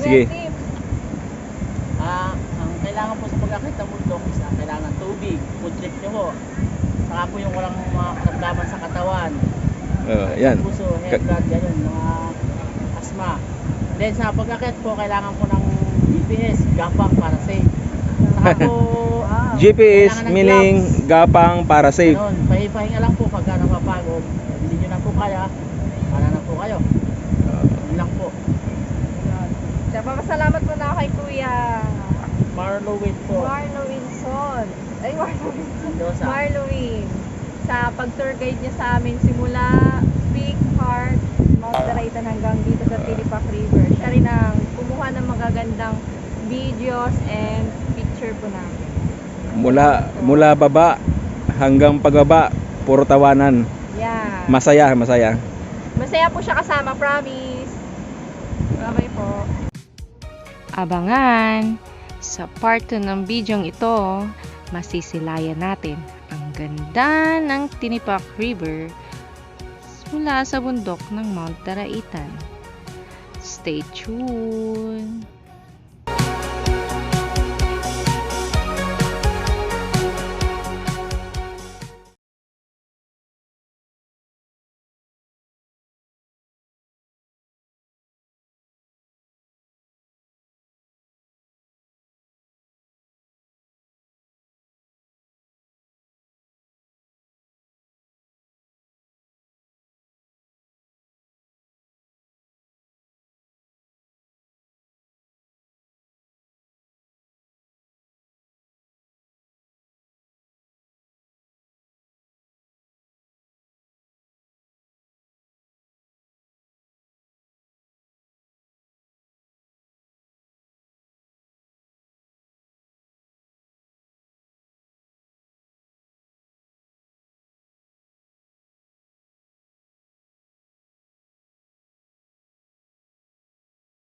Sige. Ang kailangan po sa pag-akit ng bundok is kailangan ng tubig, food trip nyo po. Saka po yung walang mga karamdaman sa katawan. Yan. Puso, head guard, ganun, mga asma. Then sa pag-akit po, kailangan po ng GPS, gapang para safe. Saka po, GPS kailangan ng meaning gloves. gapang para safe. Ganun, pahinga lang po pagka napapagod. Hindi nyo na po kaya, para na po kayo. Yun lang po. Papasalamat po na ako kay Kuya Marlowin po. Marlowinson. Ay, Mendoza. Marlowin. Sa pag-tour guide niya sa amin simula Big Heart, Mount Daraitan hanggang dito sa Tinipak River. Siya rin ang kumuha ng magagandang videos and picture po namin. Mula baba hanggang pagbaba, puro tawanan. Yeah. Masaya. Masaya po siya kasama, promise. Bye-bye po. Abangan! Sa part 2 ng bidyong ito, masisilayan natin ang ganda ng Tinipak River mula sa bundok ng Mount Daraitan. Stay tuned!